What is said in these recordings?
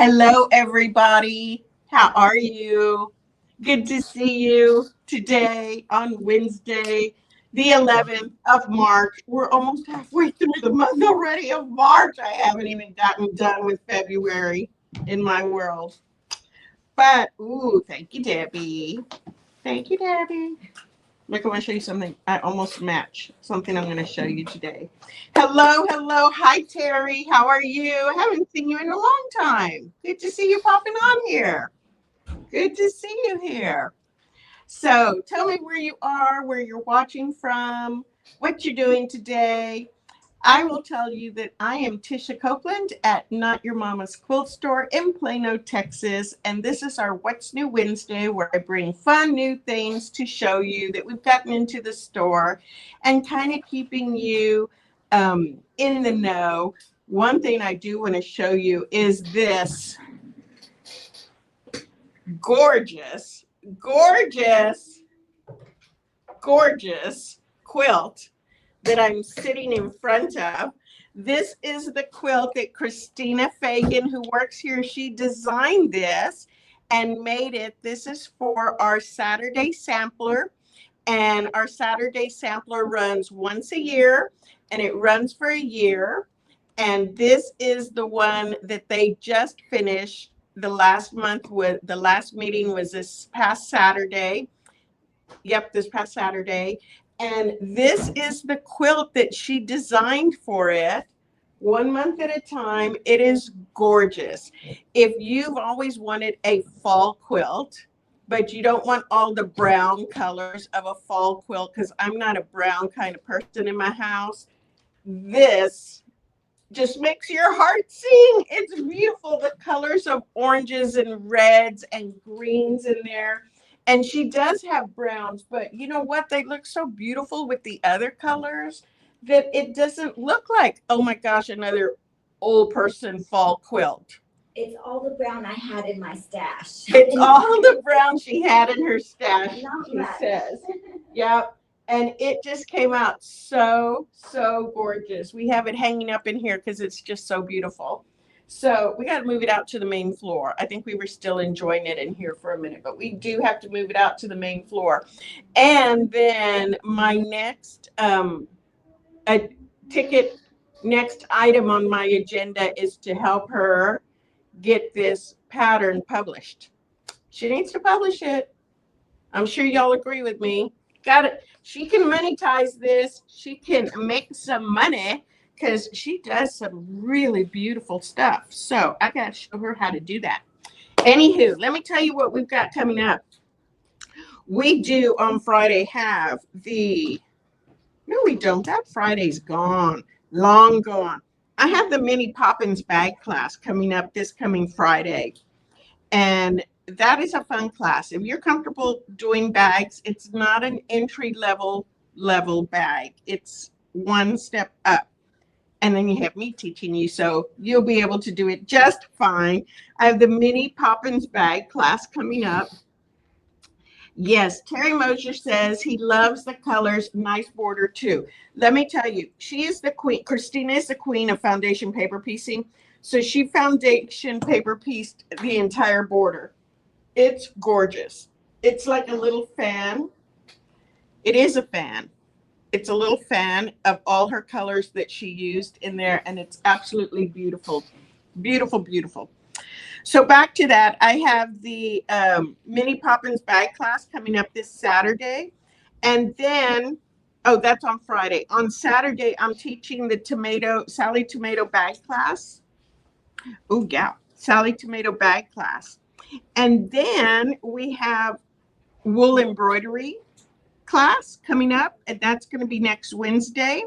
Hello, everybody. How are you? Good to see you today on Wednesday, the 11th of March. We're almost halfway through the month already of March. I haven't even gotten done with February in my world. But, ooh, thank you, Debbie. Thank you, Debbie. Look, I want to show you something. I almost match something I'm going to show you today. Hello, hello. Hi, Terry. How are you? I haven't seen you in a long time. Good to see you popping on here. Good to see you here. So tell me where you are, where you're watching from, what you're doing today. I will tell you that I am 𝗙𝗂𝘁𝘂𝗿𝗲𝗱 at Not Your Mama's Quilt Store in Plano, Texas. And this is our What's New Wednesday, where I bring fun new things to show you that we've gotten into the store and kind of keeping you in the know. One thing I do want to show you is this gorgeous, gorgeous, gorgeous quilt that I'm sitting in front of. This is the quilt that Christina Fagan, who works here, she designed this and made it. This is for our Saturday sampler, and our Saturday sampler runs once a year, and it runs for a year. And this is the one that they just finished the last month with. The last meeting was this past Saturday. Yep, this past Saturday. And this is the quilt that she designed for it, 1 month at a time. It is gorgeous. If you've always wanted a fall quilt, but you don't want all the brown colors of a fall quilt, because I'm not a brown kind of person in my house, this just makes your heart sing. It's beautiful. The colors of oranges and reds and greens in there. And she does have browns, but you know what? They look so beautiful with the other colors that it doesn't look like, oh my gosh, another old person fall quilt. It's all the brown I had in my stash. It's all the brown she had in her stash, Not she much. says. Yep. And it just came out so, so gorgeous. We have it hanging up in here because it's just so beautiful. So we got to move it out to the main floor. I think we were still enjoying it in here for a minute, but we do have to move it out to the main floor. And then my next next item on my agenda is to help her get this pattern published. She needs to publish it. I'm sure y'all agree with me. Got it. She can monetize this. She can make some money because she does some really beautiful stuff. So I got to show her how to do that. Anywho, let me tell you what we've got coming up. We do on Friday have no, we don't. That Friday's gone, long gone. I have the Mini Poppins bag class coming up this coming Friday. And that is a fun class. If you're comfortable doing bags, it's not an entry level bag. It's one step up. And then you have me teaching you, so you'll be able to do it just fine. I have the Mini Poppins bag class coming up. Yes, Terry Mosher says he loves the colors. Nice border too. Let me tell you, she is the queen. Christina is the queen of foundation paper piecing. So she foundation paper pieced the entire border. It's gorgeous. It's like a little fan. It is a fan. It's a little fan of all her colors that she used in there, and it's absolutely beautiful. Beautiful, beautiful. So back to that, I have the Mini Poppins bag class coming up this Saturday. And then, oh, that's on Friday. On Saturday, I'm teaching the Sally Tomato bag class. Oh, yeah, Sally Tomato bag class. And then we have wool embroidery class coming up, and that's going to be next Wednesday.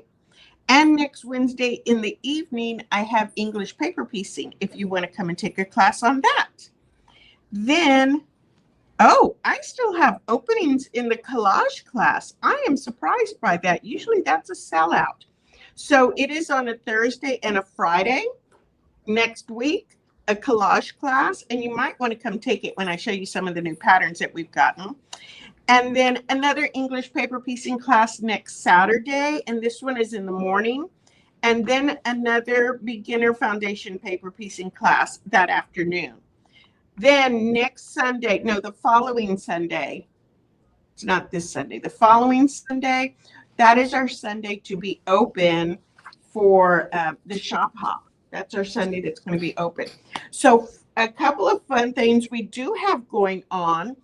And next Wednesday in the evening, I have English paper piecing if you want to come and take a class on that. Then, oh, I still have openings in the collage class. I am surprised by that. Usually that's a sellout. So it is on a Thursday and a Friday next week, a collage class, and you might want to come take it when I show you some of the new patterns that we've gotten. And then another English paper piecing class next Saturday, and this one is in the morning. and then another beginner foundation paper piecing class that afternoon. Then next Sunday, no, the following Sunday, it's not this Sunday, the following Sunday, that is our Sunday to be open for the shop hop. That's our Sunday that's going to be open. So a couple of fun things we do have going on.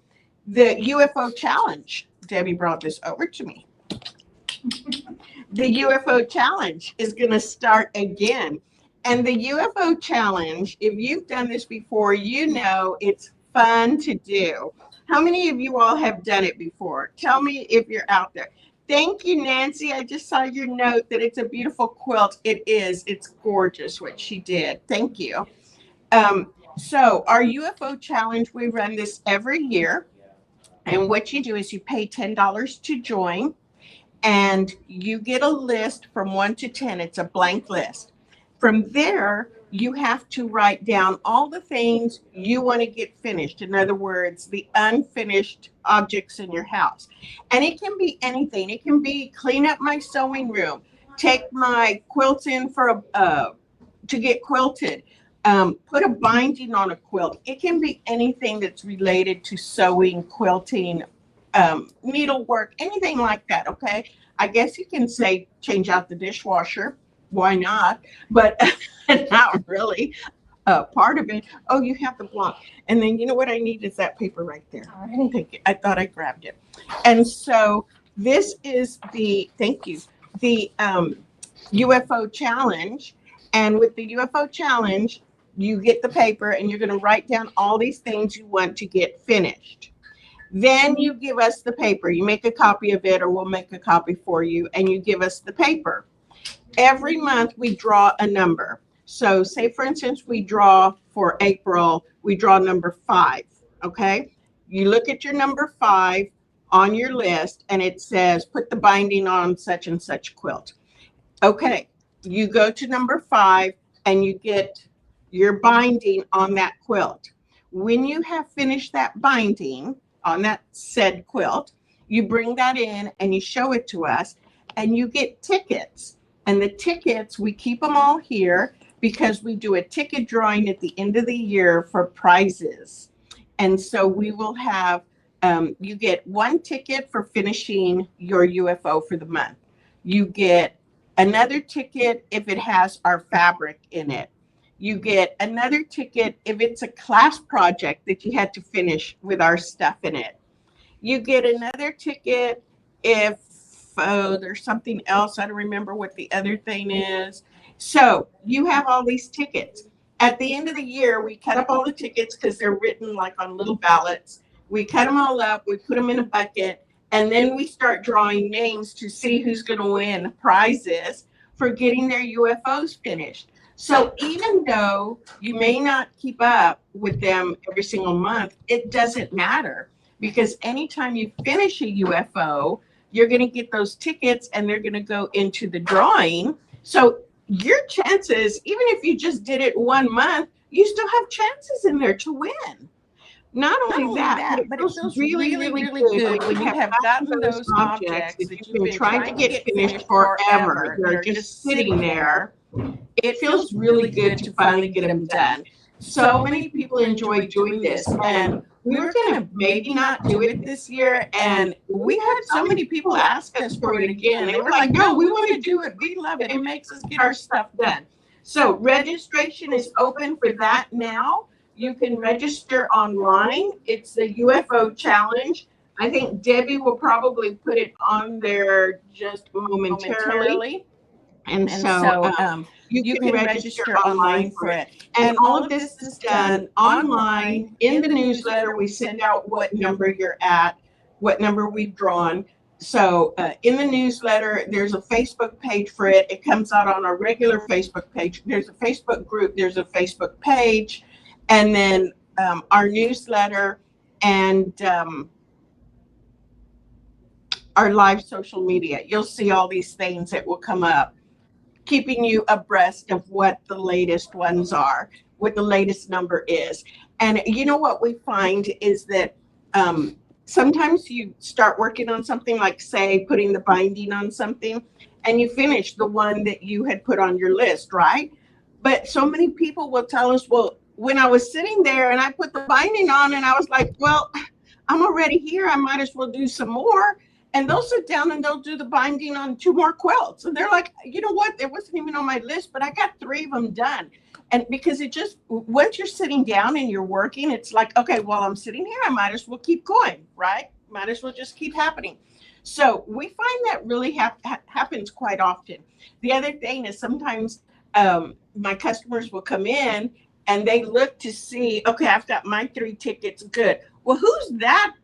The UFO challenge. Debbie brought this over to me. The UFO challenge is going to start again. And the UFO challenge, if you've done this before, you know it's fun to do. How many of you all have done it before? Tell me if you're out there. Thank you, Nancy. I just saw your note that it's a beautiful quilt. It is. It's gorgeous what she did. Thank you. So our UFO challenge, we run this every year. And what you do is you pay $10 to join, and you get a list from 1 to 10. It's a blank list. From there, you have to write down all the things you want to get finished. In other words, the unfinished objects in your house. And it can be anything. It can be clean up my sewing room, take my quilts in for to get quilted, put a binding on a quilt. It can be anything that's related to sewing, quilting, needlework, anything like that, okay? I guess you can say change out the dishwasher. Why not? But not really part of it. Oh, you have the block. And then you know what I need is that paper right there. I didn't take it. I thought I grabbed it. And so this is the, thank you, the UFO challenge. And with the UFO challenge, you get the paper and you're going to write down all these things you want to get finished. Then you give us the paper. You make a copy of it, or we'll make a copy for you, and you give us the paper. Every month we draw a number. So say, for instance, we draw for April, we draw number 5, okay? You look at your number 5 on your list and it says, put the binding on such and such quilt. Okay, you go to number 5 and you get your binding on that quilt. When you have finished that binding on that said quilt, you bring that in and you show it to us, and you get tickets. And the tickets, we keep them all here because we do a ticket drawing at the end of the year for prizes. And so we will have, you get 1 ticket for finishing your UFO for the month. You get another ticket if it has our fabric in it. You get another ticket if it's a class project that you had to finish with our stuff in it. You get another ticket if there's something else. I don't remember what the other thing is. So you have all these tickets. At the end of the year, we cut up all the tickets because they're written like on little ballots. We cut them all up, we put them in a bucket, and then we start drawing names to see who's going to win prizes for getting their UFOs finished. So even though you may not keep up with them every single month, it doesn't matter, because anytime you finish a UFO, you're going to get those tickets and they're going to go into the drawing. So your chances, even if you just did it 1 month, you still have chances in there to win. Not only that, but it feels really, really good when you have gotten those objects that you've been trying to get finished forever. They're just sitting there. It feels really good to finally get them done. So many people enjoy doing this, and we were going to maybe not do it this year, and we had so many people ask us for it again. They were like, no, we want to do it. We love it. It makes us get our stuff done. So registration is open for that now. You can register online. It's the UFO challenge. I think Debbie will probably put it on there just momentarily. And so you can register online for it. And all of this is done online. In the newsletter, we send out what number you're at, what number we've drawn. So in the newsletter, there's a Facebook page for it. It comes out on our regular Facebook page. There's a Facebook group. There's a Facebook page. And then our newsletter and our live social media. You'll see all these things that will come up, keeping you abreast of what the latest ones are, what the latest number is. And you know what we find is that sometimes you start working on something, like say putting the binding on something, and you finish the one that you had put on your list, right? But so many people will tell us, well, when I was sitting there and I put the binding on and I was like, well, I'm already here, I might as well do some more. And they'll sit down and they'll do the binding on 2 more quilts. And they're like, you know what? It wasn't even on my list, but I got 3 of them done. And because it just, once you're sitting down and you're working, it's like, okay, well, I'm sitting here, I might as well keep going, right? Might as well just keep happening. So we find that really happens quite often. The other thing is sometimes my customers will come in and they look to see, okay, I've got my 3 tickets, good. Well, who's that,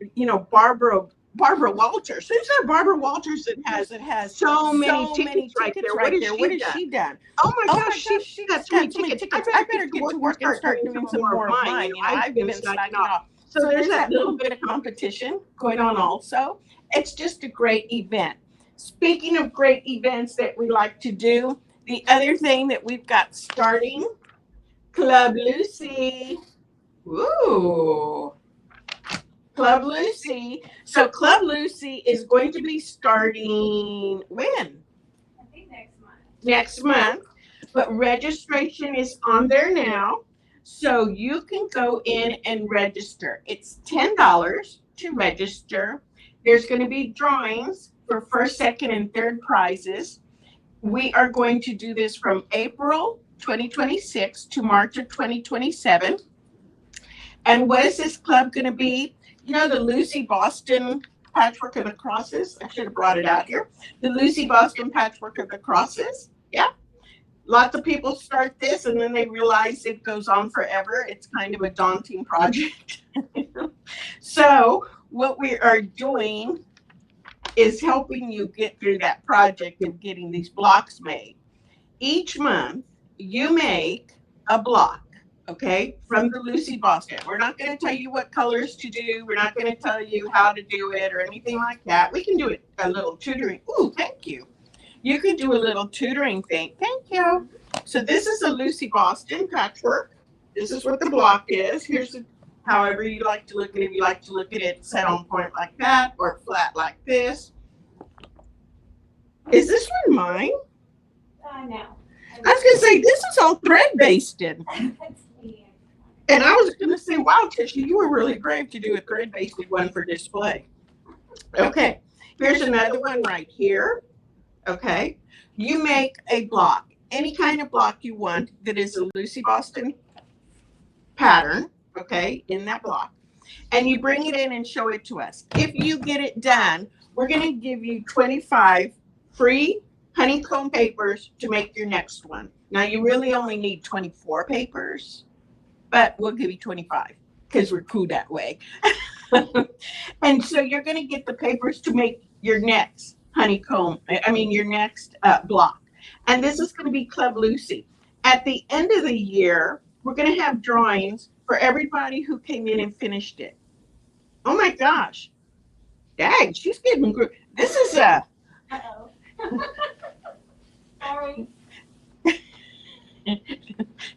Barbara Walters? Who's that Barbara Walters that has so many tickets right there? What has she done? Oh my gosh, she got so many tickets. I better get to work and start doing some more of mine. I've been slacking off. So there's that little bit of competition going on also. It's just a great event. Speaking of great events that we like to do, the other thing that we've got starting, Club Lucy. Ooh. Club Lucy. So Club Lucy is going to be starting when? I think next month. Next month. But registration is on there now. So you can go in and register. It's $10 to register. There's going to be drawings for first, second, and third prizes. We are going to do this from April 2026 to March of 2027. And what is this club going to be? The Lucy Boston Patchwork of the Crosses. I should have brought it out here. The Lucy Boston Patchwork of the Crosses. Yeah. Lots of people start this and then they realize it goes on forever. It's kind of a daunting project. So what we are doing is helping you get through that project of getting these blocks made. Each month you make a block. Okay, from the Lucy Boston. We're not going to tell you what colors to do. We're not going to tell you how to do it or anything like that. We can do it a little tutoring. Ooh, thank you. You could do a little tutoring thing. Thank you. So this is a Lucy Boston patchwork. This is what the block is. Here's however you like to look at it. If you like to look at it set on point like that or flat like this. Is this one mine? No. I was going to say, this is all thread basted. And I was going to say, wow, Tisha, you were really brave to do a thread-basted one for display. Okay, here's another one right here. Okay, you make a block, any kind of block you want that is a Lucy Boston pattern, okay, in that block. And you bring it in and show it to us. If you get it done, we're going to give you 25 free honeycomb papers to make your next one. Now, you really only need 24 papers. But we'll give you 25 because we're cool that way. And so you're going to get the papers to make your next your next block. And this is going to be Club Lucy. At the end of the year, we're going to have drawings for everybody who came in and finished it. Oh my gosh. Dang, she's getting good. This is Uh-oh. Sorry.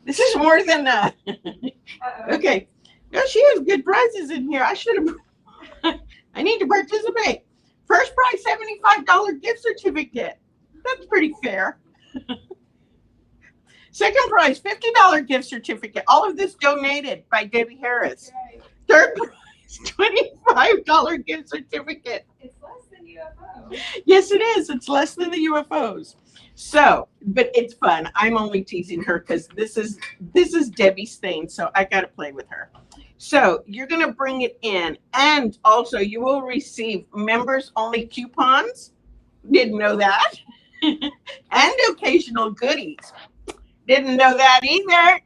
This is more than Uh-oh. okay. No, she has good prizes in here. I should have. I need to participate. First prize, $75 gift certificate. That's pretty fair. Second prize, $50 gift certificate. All of this donated by Debbie Harris. Right. Third prize, $25 gift certificate. It's less than UFO. Yes, it is. It's less than the UFOs. So, but it's fun. I'm only teasing her because this is Debbie's thing, so I got to play with her. So you're going to bring it in, and also you will receive members only coupons. Didn't know that. And occasional goodies. Didn't know that either.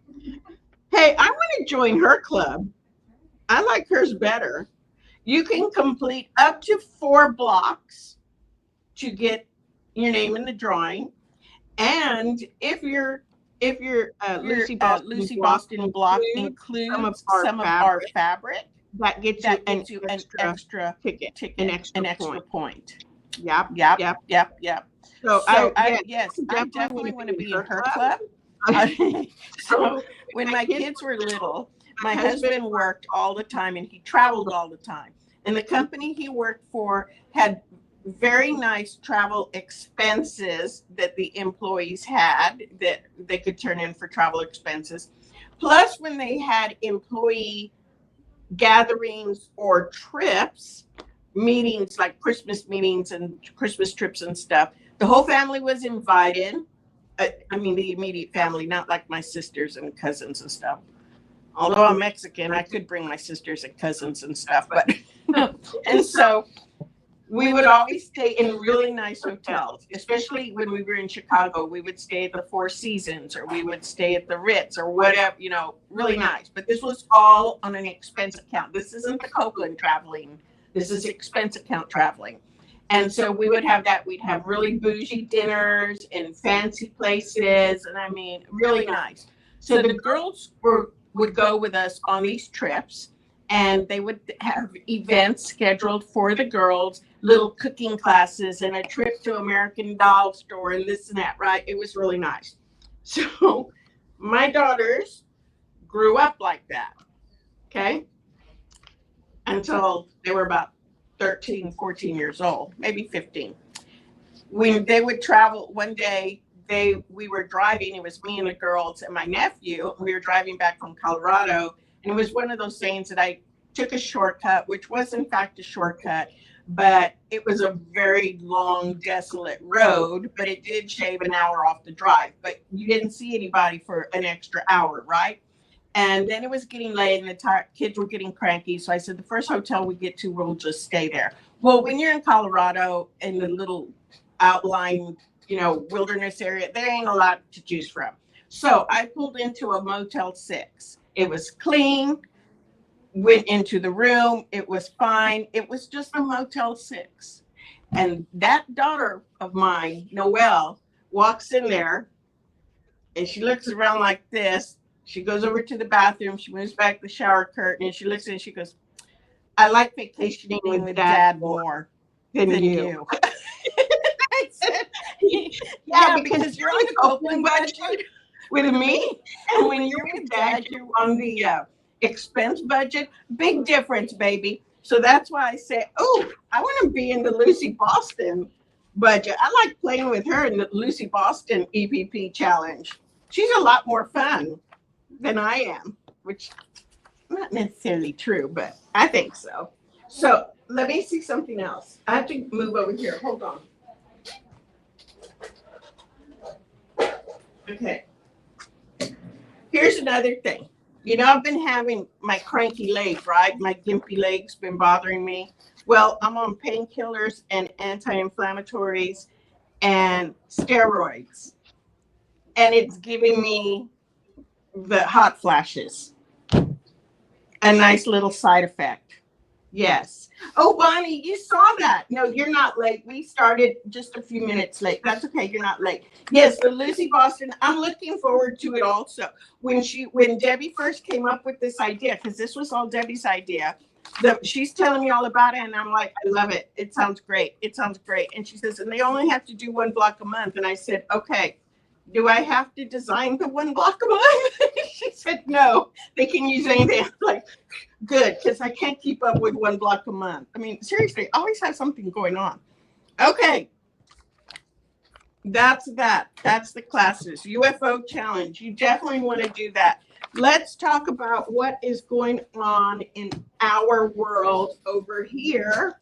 Hey, I want to join her club. I like hers better. You can complete up to 4 blocks to get your name in the drawing. And if your Lucy Boston block includes some of our fabric, that gets you an extra ticket, an extra point. Yep. So I definitely want to be in her club. So when my kids were little, my husband worked all the time and he traveled all the time. And the company he worked for had very nice travel expenses that the employees had that they could turn in for travel expenses. Plus, when they had employee gatherings or trips, meetings like Christmas meetings and Christmas trips and stuff, the whole family was invited. I mean, the immediate family, not like my sisters and cousins and stuff. Although I'm Mexican, I could bring my sisters and cousins and stuff, but and so we would always stay in really nice hotels, especially when we were in Chicago. We would stay at the Four Seasons or we would stay at the Ritz or whatever, you know, really nice. But this was all on an expense account. This isn't the Copeland traveling. This is expense account traveling. And so we would have that. We'd have really bougie dinners in fancy places. And I mean, really nice. So the girls would go with us on these trips. And they would have events scheduled for the girls, little cooking classes and a trip to American Doll store and this and that, right? It was really nice. So my daughters grew up like that, okay? Until they were about 13, 14 years old, maybe 15. When they would travel, one day we were driving, it was me and the girls and my nephew, we were driving back from Colorado. And it was one of those things that I took a shortcut, which was in fact a shortcut, but it was a very long, desolate road, but it did shave an hour off the drive, but you didn't see anybody for an extra hour, right? And then it was getting late and the kids were getting cranky. So I said, the first hotel we get to, we'll just stay there. Well, when you're in Colorado in the little outlying, you know, wilderness area, there ain't a lot to choose from. So I pulled into a Motel 6. It was clean, went into the room. It was fine. It was just a Motel 6. And that daughter of mine, Noelle, walks in there and she looks around like this. She goes over to the bathroom. She moves back the shower curtain and she looks in and she goes, I like vacationing with Dad more than you. I said, yeah, because you're on the Copeland budget with me. And when you're with Dad, you're on the expense budget. Big difference, baby. So that's why I say, oh, I want to be in the Lucy Boston budget. I like playing with her in the Lucy Boston EPP challenge. She's a lot more fun than I am, which not necessarily true, but I think so. So let me see something else. I have to move over here. Hold on. Okay. Here's another thing. You know, I've been having my cranky leg, right? My gimpy leg's been bothering me. Well, I'm on painkillers and anti-inflammatories and steroids. And it's giving me the hot flashes. A nice little side effect. Yes. Oh, Bonnie, you saw that. No, you're not late. We started just a few minutes late. That's okay. You're not late. Yes, the Lucy Boston. I'm looking forward to it also. When Debbie first came up with this idea, because this was all Debbie's idea, she's telling me all about it, and I'm like, I love it. It sounds great. It sounds great. And she says, and they only have to do 1 block a month. And I said, okay. Do I have to design the 1 block a month? She said, no, they can use anything. I'm like, good, because I can't keep up with 1 block a month. I mean, seriously, I always have something going on. Okay. That's that. That's the classes. UFO challenge. You definitely want to do that. Let's talk about what is going on in our world over here.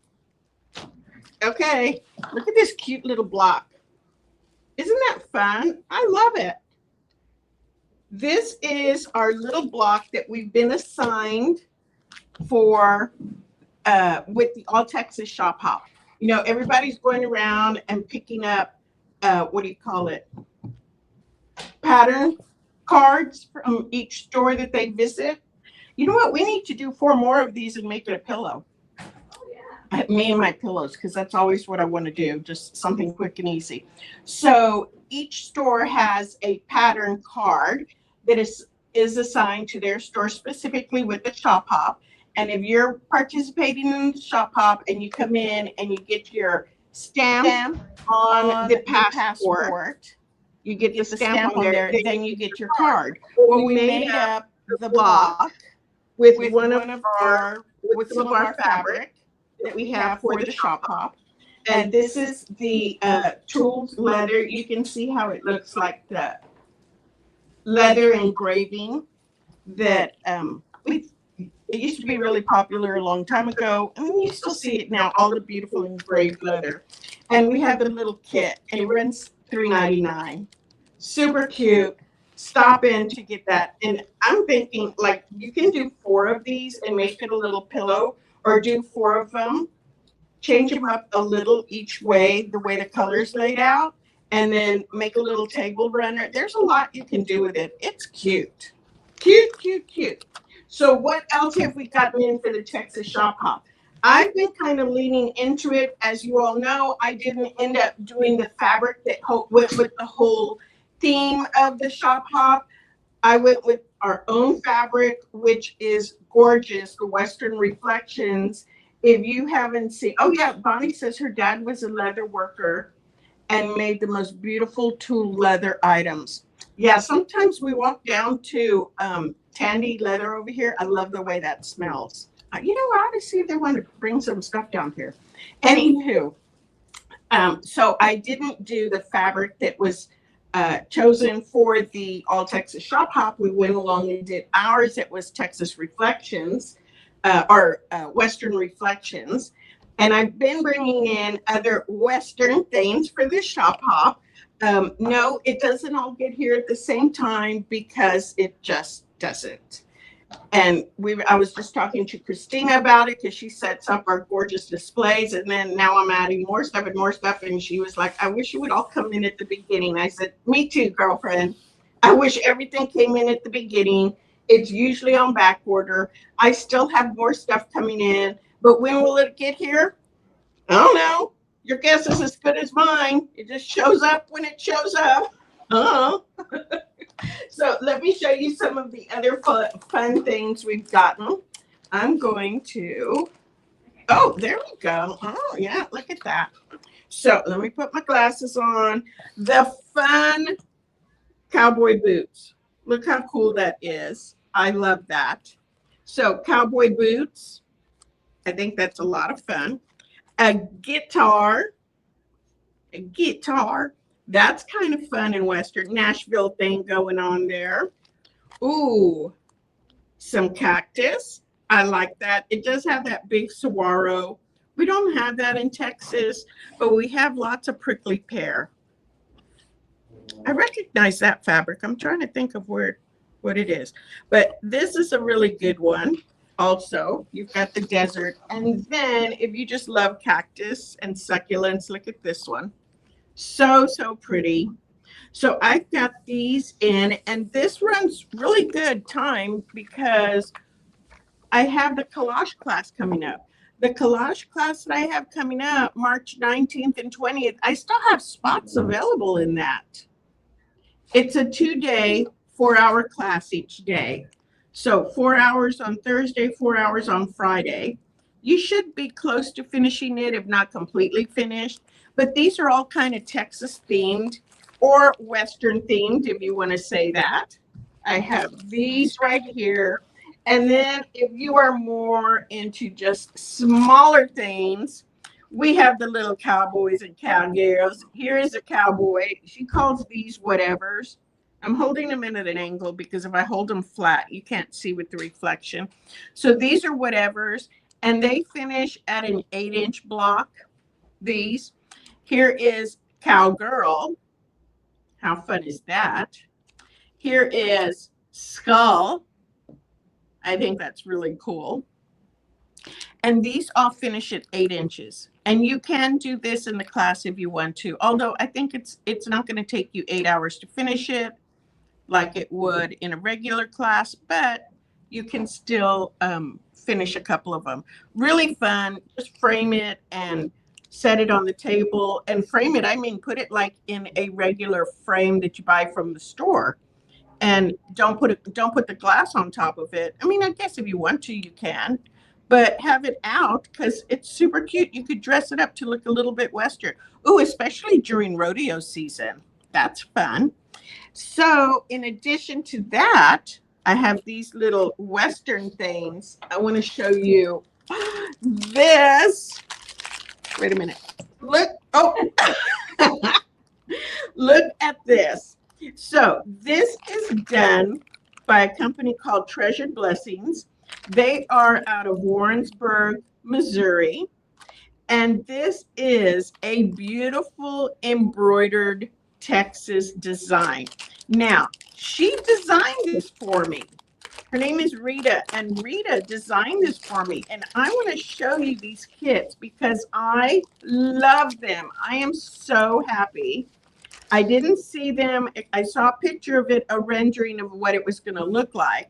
Okay. Look at this cute little block. Isn't that fun? I love it. This is our little block that we've been assigned for with the All Texas Shop Hop. You know, everybody's going around and picking up, what do you call it? Pattern cards from each store that they visit. You know what? We need to do 4 more of these and make it a pillow. Me and my pillows, because that's always what I want to do, just something quick and easy. So each store has a pattern card that is assigned to their store specifically with the Shop Hop. And if you're participating in the Shop Hop and you come in and you get your stamp on the passport, you get the stamp on there, then you get your card. Well, we made up the block with some of our fabric that we have for the Shop Hop. And this is the tooled leather. You can see how it looks like the leather engraving that it used to be really popular a long time ago. I mean, you still see it now, all the beautiful engraved leather. And we have the little kit, and it runs $3.99. Super cute. Stop in to get that. And I'm thinking, like, you can do 4 of these and make it a little pillow, or do 4 of them, change them up a little each way, the way the color's laid out, and then make a little table runner. There's a lot you can do with it. It's cute. Cute, cute, cute. So what else have we gotten in for the Texas Shop Hop? I've been kind of leaning into it. As you all know, I didn't end up doing the fabric that went with the whole theme of the Shop Hop. I went with our own fabric, which is gorgeous, the Western Reflections. If you haven't seen, oh yeah, Bonnie says her dad was a leather worker and made the most beautiful tool leather items. Yeah, sometimes we walk down to Tandy Leather over here. I love the way that smells. You know, I ought to see if they want to bring some stuff down here. Anywho, so I didn't do the fabric that was chosen for the All Texas Shop Hop. We went along and did ours. It was Texas Reflections, or Western Reflections. And I've been bringing in other Western things for this Shop Hop. No, it doesn't all get here at the same time because it just doesn't. And I was just talking to Christina about it because she sets up our gorgeous displays, and then now I'm adding more stuff and more stuff. And she was like, I wish you would all come in at the beginning. I said, me too, girlfriend. I wish everything came in at the beginning. It's usually on back order. I still have more stuff coming in, but when will it get here? I don't know. Your guess is as good as mine. It just shows up when it shows up. So let me show you some of the other fun things we've gotten. I'm going to, oh, there we go. Oh, yeah, look at that. So let me put my glasses on. The fun cowboy boots. Look how cool that is. I love that. So cowboy boots. I think that's a lot of fun. A guitar. That's kind of fun in Western Nashville thing going on there. Ooh, some cactus. I like that. It does have that big saguaro. We don't have that in Texas, but we have lots of prickly pear. I recognize that fabric. I'm trying to think of what it is, but this is a really good one. Also, you've got the desert. And then if you just love cactus and succulents, look at this one. So pretty. So I've got these in, and this runs really good time because I have the collage class coming up. The collage class that I have coming up, March 19th and 20th, I still have spots available in that. It's a 2-day, 4-hour class each day. So 4 hours on Thursday, 4 hours on Friday. You should be close to finishing it, if not completely finished. But these are all kind of Texas themed or Western themed, if you want to say that. I have these right here. And then if you are more into just smaller things, we have the little cowboys and cowgirls. Here is a cowboy. She calls these whatevers. I'm holding them in at an angle because if I hold them flat, you can't see with the reflection. So these are whatevers, and they finish at an 8-inch block. These. Here is Cowgirl. How fun is that? Here is Skull. I think that's really cool. And these all finish at 8 inches. And you can do this in the class if you want to. Although I think it's not going to take you 8 hours to finish it like it would in a regular class, but you can still finish a couple of them. Really fun. Just frame it and set it on the table. And frame it, I mean, put it like in a regular frame that you buy from the store. And don't put the glass on top of it. I mean, I guess if you want to, you can, but have it out because it's super cute. You could dress it up to look a little bit Western. Ooh, especially during rodeo season. That's fun. So in addition to that, I have these little Western things. I want to show you this. Wait a minute. Look, oh, look at this. So this is done by a company called Treasured Blessings. They are out of Warrensburg, Missouri. And this is a beautiful embroidered Texas design. Now, she designed this for me. Her name is Rita, and Rita designed this for me. And I want to show you these kits because I love them. I am so happy. I didn't see them. I saw a picture of it, a rendering of what it was going to look like.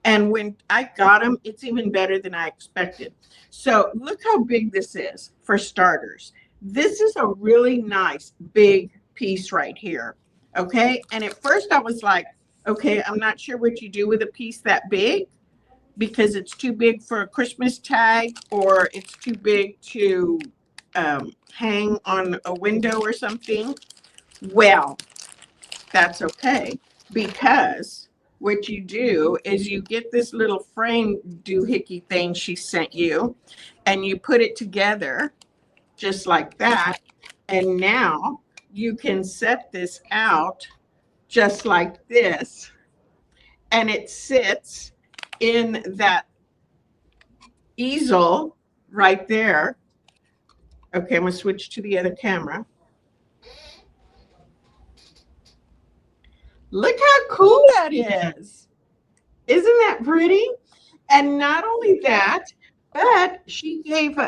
And when I got them, it's even better than I expected. So look how big this is for starters. This is a really nice big piece right here. Okay. And at first I was like, okay, I'm not sure what you do with a piece that big because it's too big for a Christmas tag or it's too big to hang on a window or something. Well, that's okay because what you do is you get this little frame doohickey thing she sent you and you put it together just like that. And now you can set this out just like this. And it sits in that easel right there. Okay, I'm going to switch to the other camera. Look how cool that is. Isn't that pretty? And not only that, but she gave,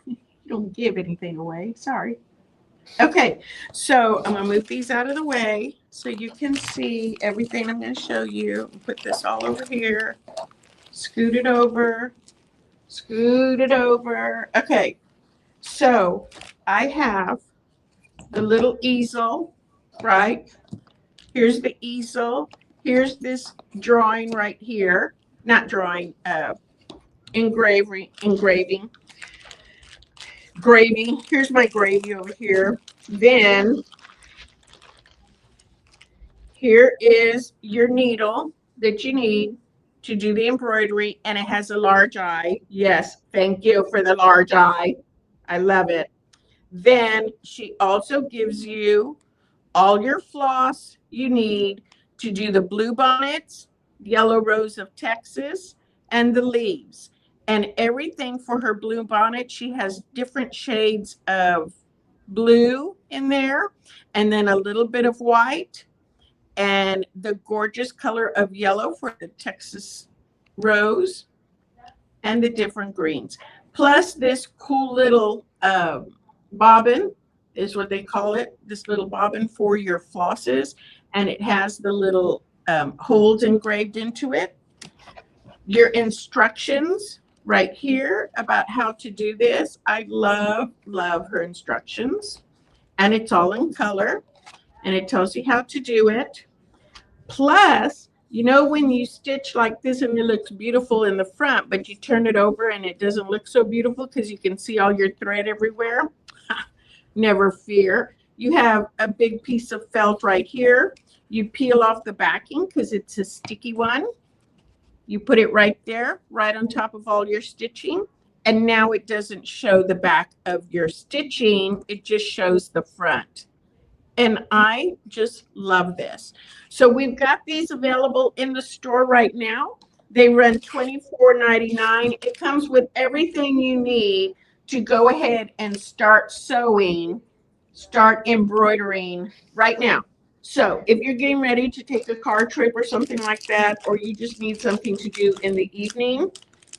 you don't give anything away. Sorry. Okay, so I'm going to move these out of the way so you can see everything I'm going to show you. Put this all over here. Scoot it over. Scoot it over. Okay, so I have the little easel, right? Here's the easel. Here's this drawing right here. Not drawing, engraving. Gravy. Here's my gravy over here. Then here is your needle that you need to do the embroidery, and it has a large eye. Yes, thank you for the large eye. I love it. Then she also gives you all your floss you need to do the blue bonnets, yellow rose of Texas, and the leaves. And everything for her blue bonnet, she has different shades of blue in there, and then a little bit of white, and the gorgeous color of yellow for the Texas rose, and the different greens. Plus this cool little bobbin is what they call it, this little bobbin for your flosses, and it has the little holes engraved into it. Your instructions right here about how to do this. I love her instructions, and it's all in color, and it tells you how to do it. Plus, you know when you stitch like this and it looks beautiful in the front, but you turn it over and it doesn't look so beautiful because you can see all your thread everywhere? Never fear. You have a big piece of felt right here. You peel off the backing because it's a sticky one. You put it right there, right on top of all your stitching. And now it doesn't show the back of your stitching. It just shows the front. And I just love this. So we've got these available in the store right now. They run $24.99. It comes with everything you need to go ahead and start sewing, start embroidering right now. So if you're getting ready to take a car trip or something like that, or you just need something to do in the evening,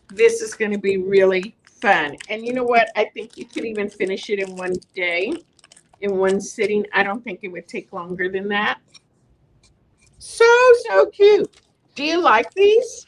this is going to be really fun. And you know what? I think you could even finish it in one day, in one sitting. I don't think it would take longer than that. So cute. Do you like these?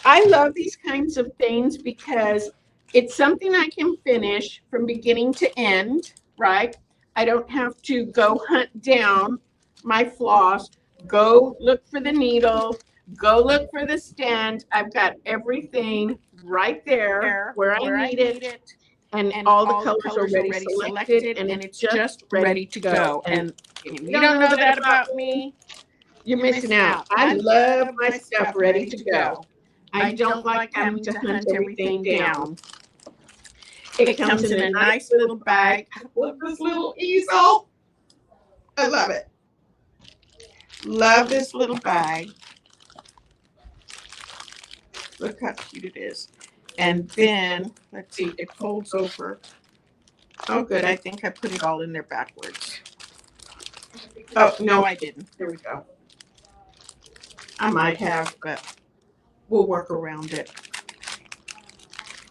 I love these kinds of things because it's something I can finish from beginning to end, right? I don't have to go hunt down my floss, go look for the needle, go look for the stand. I've got everything right there where I need it. And all the colors are already selected, and it's just ready to go. And if you don't know that about me, you're missing out. I love my stuff ready to go. I don't like having to hunt everything down. It comes in a nice little bag. Look, this little easel. I love it. Love this little bag. Look how cute it is. And then, let's see, it folds over. Oh, good. I think I put it all in there backwards. Oh, no, I didn't. There we go. I might have, but we'll work around it.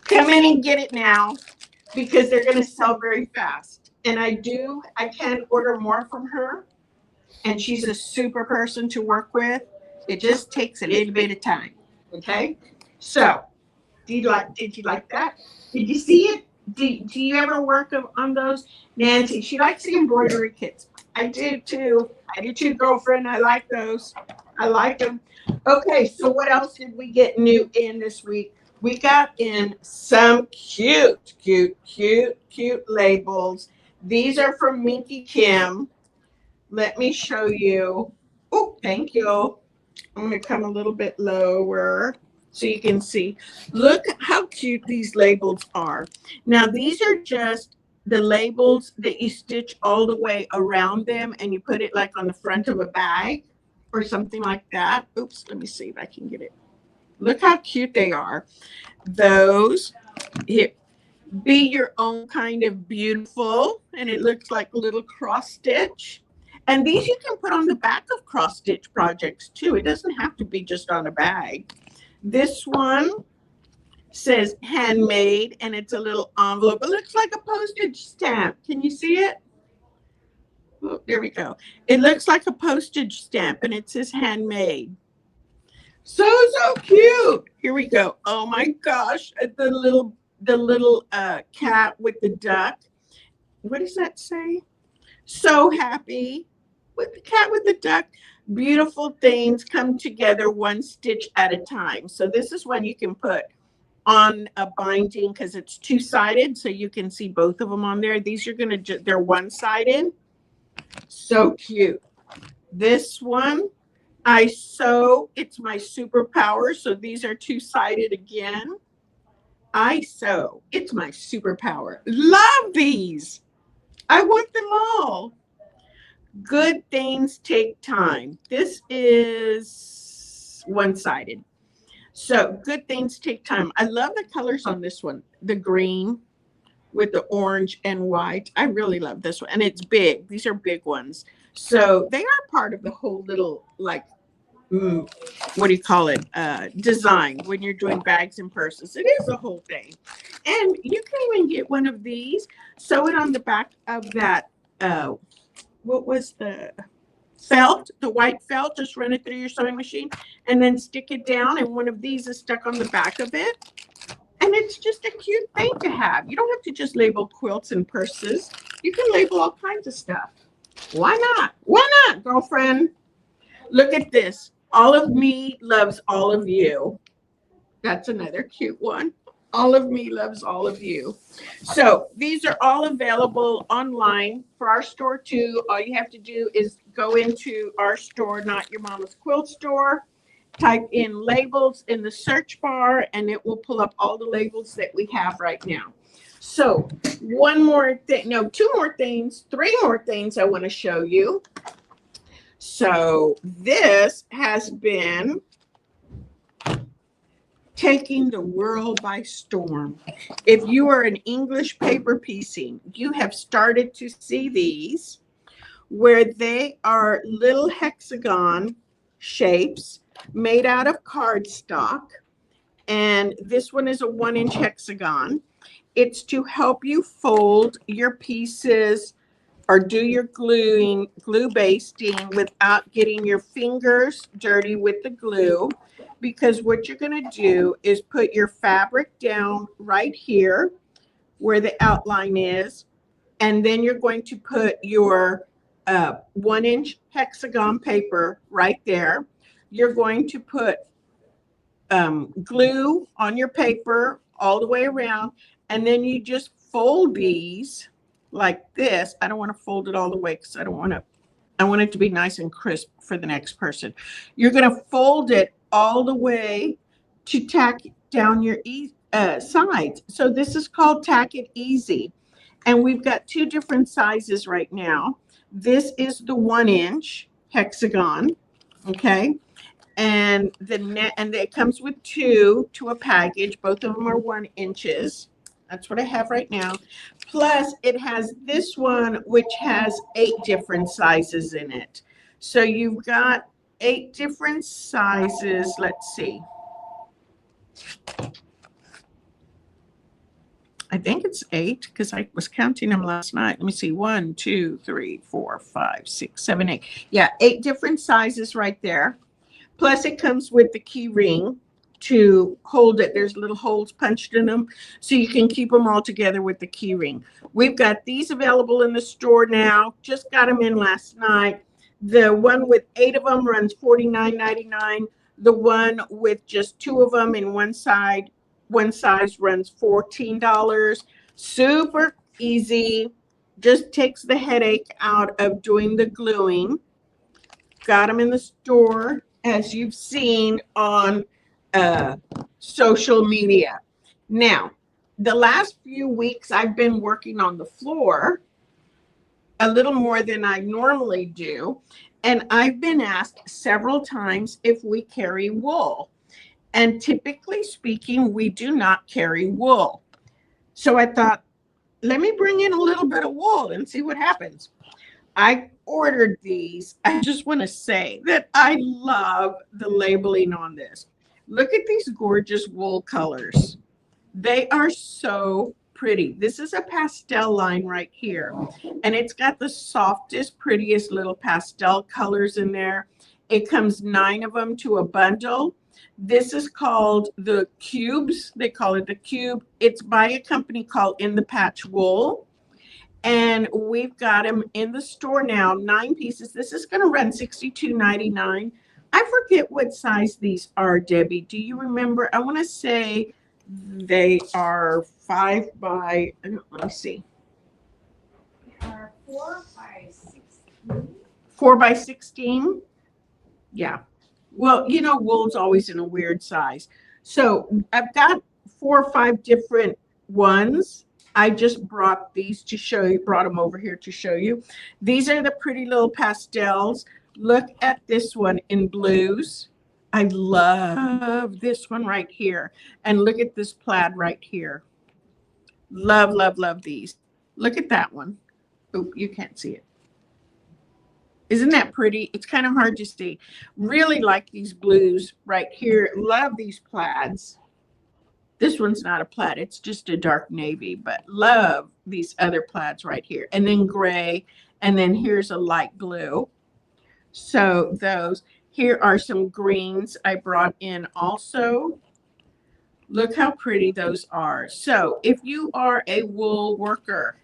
Come in and get it now because they're going to sell very fast. And I can order more from her. And she's a super person to work with. It just takes a little bit of time. Okay? So, did you like that? Did you see it? Do you ever work on those? Nancy, she likes the embroidery kits. I do too. Girlfriend. I like those. I like them. Okay, so what else did we get new in this week? We got in some cute labels. These are from Minki Kim. Let me show you. Oh, thank you. I'm going to come a little bit lower so you can see. Look how cute these labels are. Now, these are just the labels that you stitch all the way around them and you put it like on the front of a bag or something like that. Oops, let me see if I can get it. Look how cute they are. Those, here, be your own kind of beautiful, and it looks like a little cross stitch. And these you can put on the back of cross stitch projects too. It doesn't have to be just on a bag. This one says handmade, and it's a little envelope. It looks like a postage stamp. Can you see it? Oh, there we go. It looks like a postage stamp, and it says handmade. So cute. Here we go. Oh my gosh, the little cat with the duck. What does that say? So happy with the cat with the duck. Beautiful things come together one stitch at a time. So this is one you can put on a binding because it's two-sided, so you can see both of them on there. These are they're one-sided. So cute. This one, I sew. It's my superpower. So these are two-sided again. I sew. It's my superpower. Love these. I want them all. Good things take time. This is one-sided. So good things take time. I love the colors on this one. The green with the orange and white. I really love this one. And it's big. These are big ones. So they are part of the whole little, like, what do you call it? Design when you're doing bags and purses. It is a whole thing. And you can even get one of these, sew it on the back of that, what was the felt, the white felt, just run it through your sewing machine and then stick it down, and one of these is stuck on the back of it. And it's just a cute thing to have. You don't have to just label quilts and purses. You can label all kinds of stuff. Why not? Why not, girlfriend? Look at this. All of me loves all of you. That's another cute one. All of me loves all of you. So these are all available online for our store too. All you have to do is go into our store, Not Your Mama's Quilt Store, type in labels in the search bar, and it will pull up all the labels that we have right now. So one more thing, no, two more things, three more things I want to show you. So this has been taking the world by storm. If you are an English paper piecing, you have started to see these where they are little hexagon shapes made out of cardstock. And this one is a 1-inch hexagon. It's to help you fold your pieces or do your glue basting without getting your fingers dirty with the glue. Because what you're going to do is put your fabric down right here where the outline is, and then you're going to put your 1-inch hexagon paper right there. You're going to put glue on your paper all the way around, and then you just fold these like this. I don't want to fold it all the way because I want it to be nice and crisp for the next person. You're going to fold it all the way to tack down your sides. So this is called Tack It Easy. And we've got two different sizes right now. This is the 1-inch hexagon, okay? And and it comes with two to a package. Both of them are 1 inches. That's what I have right now. Plus it has this one, which has 8 different sizes in it. So you've got 8 different sizes. Let's see. I think it's 8 because I was counting them last night. Let me see. 1, 2, 3, 4, 5, 6, 7, 8. Yeah, 8 different sizes right there. Plus it comes with the key ring to hold it. There's little holes punched in them so you can keep them all together with the key ring. We've got these available in the store now. Just got them in last night. The one with 8 of them runs $49.99. The one with just 2 of them in one size runs $14. Super easy. Just takes the headache out of doing the gluing. Got them in the store, as you've seen on social media. Now, the last few weeks I've been working on the floor a little more than I normally do. And I've been asked several times if we carry wool. And typically speaking, we do not carry wool. So I thought, let me bring in a little bit of wool and see what happens. I ordered these. I just want to say that I love the labeling on this. Look at these gorgeous wool colors. They are so pretty. This is a pastel line right here, and it's got the softest, prettiest little pastel colors in there. It comes 9 of them to a bundle. This is called the cubes. They call it the cube. It's by a company called In the Patch Wool. And we've got them in the store now, 9 pieces. This is going to run $62.99. I forget what size these are, Debbie. Do you remember? I want to say they are 5 by, let me see. Are 4 by 16. 4 by 16? Yeah. Well, you know, wool's always in a weird size. So I've got 4 or 5 different ones. I just brought these to show you, brought them over here to show you. These are the pretty little pastels. Look at this one in blues. I love this one right here. And look at this plaid right here. Love, love, love these. Look at that one. Oh, you can't see it. Isn't that pretty? It's kind of hard to see. Really like these blues right here. Love these plaids. This one's not a plaid, it's just a dark navy, but love these other plaids right here. And then gray, and then here's a light blue. So those, here are some greens I brought in also. Look how pretty those are. So if you are a wool worker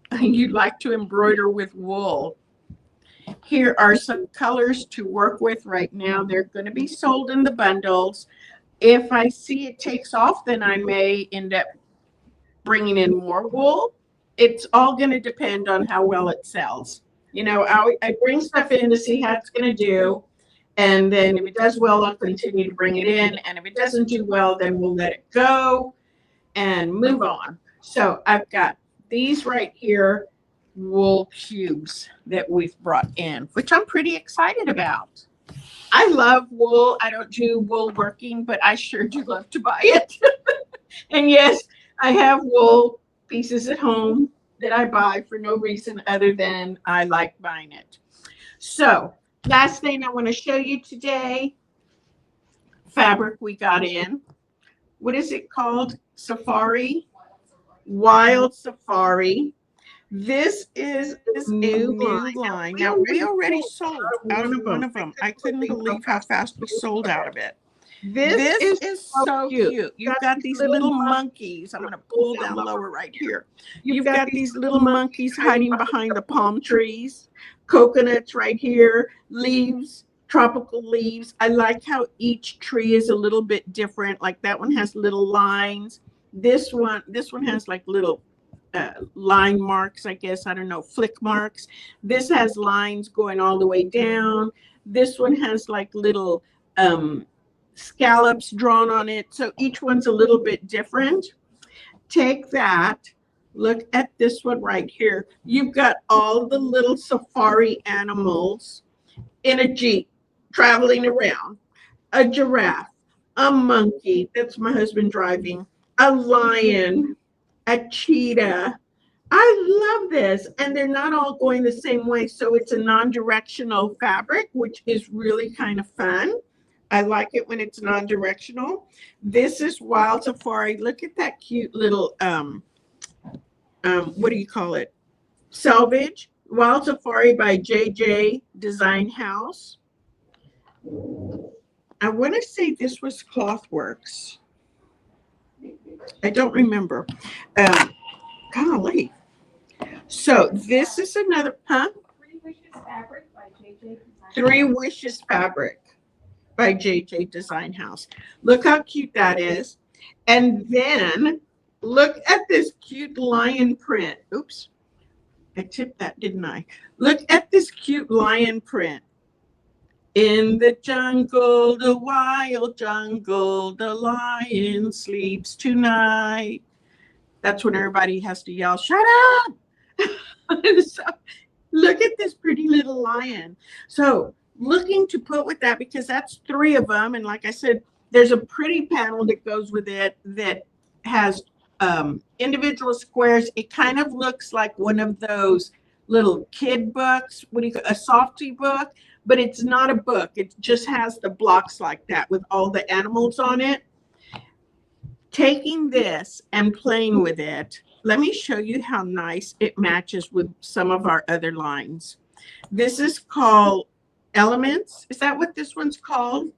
and you'd like to embroider with wool, here are some colors to work with right now. They're going to be sold in the bundles. If I see it takes off, then I may end up bringing in more wool. It's all going to depend on how well it sells. You know, I bring stuff in to see how it's going to do. And then if it does well, I'll continue to bring it in. And if it doesn't do well, then we'll let it go and move on. So I've got these right here, wool cubes that we've brought in, which I'm pretty excited about. I love wool. I don't do wool working, but I sure do love to buy it. And yes, I have wool pieces at home that I buy for no reason other than I like buying it. So last thing I want to show you today, fabric we got in. What is it called? Safari? Wild Safari. This is this new line. Now, we already sold out of one of them. I couldn't believe how fast we sold out of it. This is so cute. You've got these little monkeys. I'm going to pull down lower right here. You've got these little monkeys hiding behind the palm trees, coconuts right here, leaves, tropical leaves. I like how each tree is a little bit different. Like that one has little lines. This one has like little line marks, I guess. I don't know, flick marks. This has lines going all the way down. This one has like little scallops drawn on it. So each one's a little bit different. Take that. Look at this one right here. You've got all the little safari animals in a Jeep traveling around. A giraffe, a monkey, that's my husband driving, a lion, a cheetah. I love this. And they're not all going the same way. So it's a non-directional fabric, which is really kind of fun. I like it when it's non-directional. This is Wild Safari. Look at that cute little, what do you call it? Selvage. Wild Safari by JJ Design House. I want to say this was Clothworks. I don't remember. Golly. So this is another, huh? Three Wishes Fabric by JJ Design. Three Wishes Fabric by JJ Design House. Look how cute that is. And then look at this cute lion print. Oops. I tipped that, didn't I? Look at this cute lion print. In the jungle, the wild jungle, the lion sleeps tonight. That's when everybody has to yell, shut up. So, look at this pretty little lion. So looking to put with that, because that's three of them. And like I said, there's a pretty panel that goes with it that has individual squares. It kind of looks like one of those little kid books. What do you call a softie book? But it's not a book. It just has the blocks like that with all the animals on it. Taking this and playing with it, let me show you how nice it matches with some of our other lines. This is called Elements. Is that what this one's called?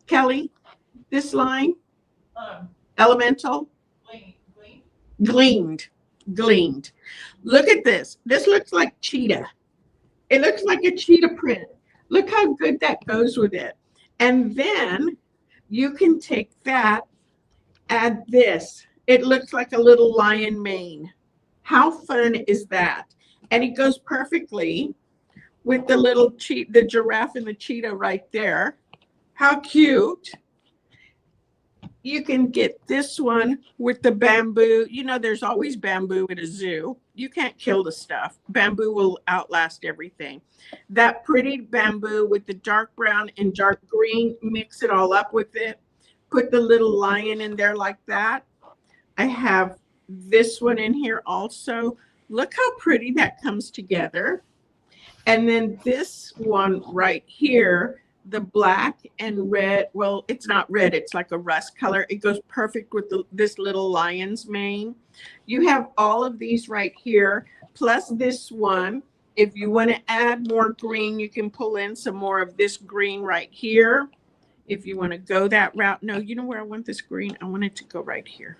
Kelly, this line? Elemental? Gleaned. Look at this. This looks like cheetah. It looks like a cheetah print. Look how good that goes with it. And then you can take that, add this. It looks like a little lion mane. How fun is that? And it goes perfectly with the little the giraffe and the cheetah right there. How cute. You can get this one with the bamboo. You know, there's always bamboo at a zoo. You can't kill the stuff. Bamboo will outlast everything. That pretty bamboo with the dark brown and dark green, mix it all up with it. Put the little lion in there like that. I have this one in here also. Look how pretty that comes together. And then this one right here, the black and red, well, it's not red, it's like a rust color. It goes perfect with this little lion's mane. You have all of these right here, plus this one. If you want to add more green, you can pull in some more of this green right here. If you want to go that route. No, you know where I want this green? I want it to go right here.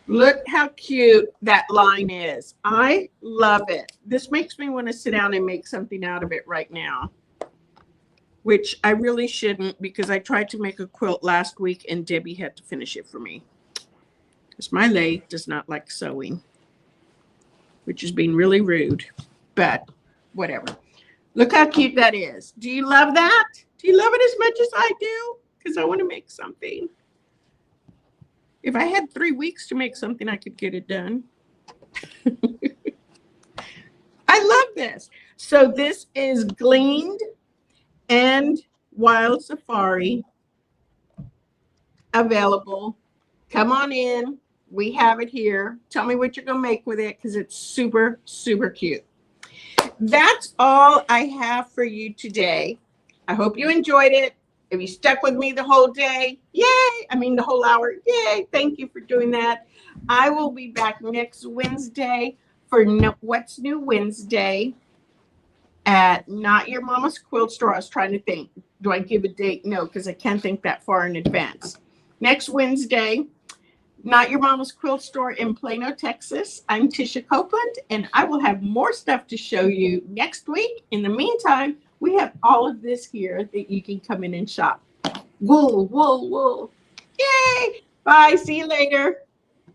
Look how cute that line is. I love it. This makes me want to sit down and make something out of it right now, which I really shouldn't, because I tried to make a quilt last week and Debbie had to finish it for me because my lathe does not like sewing, which is being really rude, but whatever. Look how cute that is. Do you love that? Do you love it as much as I do? Because I want to make something. If I had 3 weeks to make something, I could get it done. I love this. So this is Gleaned and Wild Safari available. Come on in. We have it here. Tell me what you're going to make with it, because it's super, super cute. That's all I have for you today. I hope you enjoyed it. If you stuck with me the whole day, yay! I mean the whole hour, yay! Thank you for doing that. I will be back next Wednesday for What's New Wednesday at Not Your Mama's Quilt Store. I was trying to think, do I give a date? No, because I can't think that far in advance. Next Wednesday, Not Your Mama's Quilt Store in Plano, Texas. I'm Tisha Copeland, and I will have more stuff to show you next week. In the meantime, we have all of this here that you can come in and shop. Wool, wool, wool. Yay! Bye. See you later.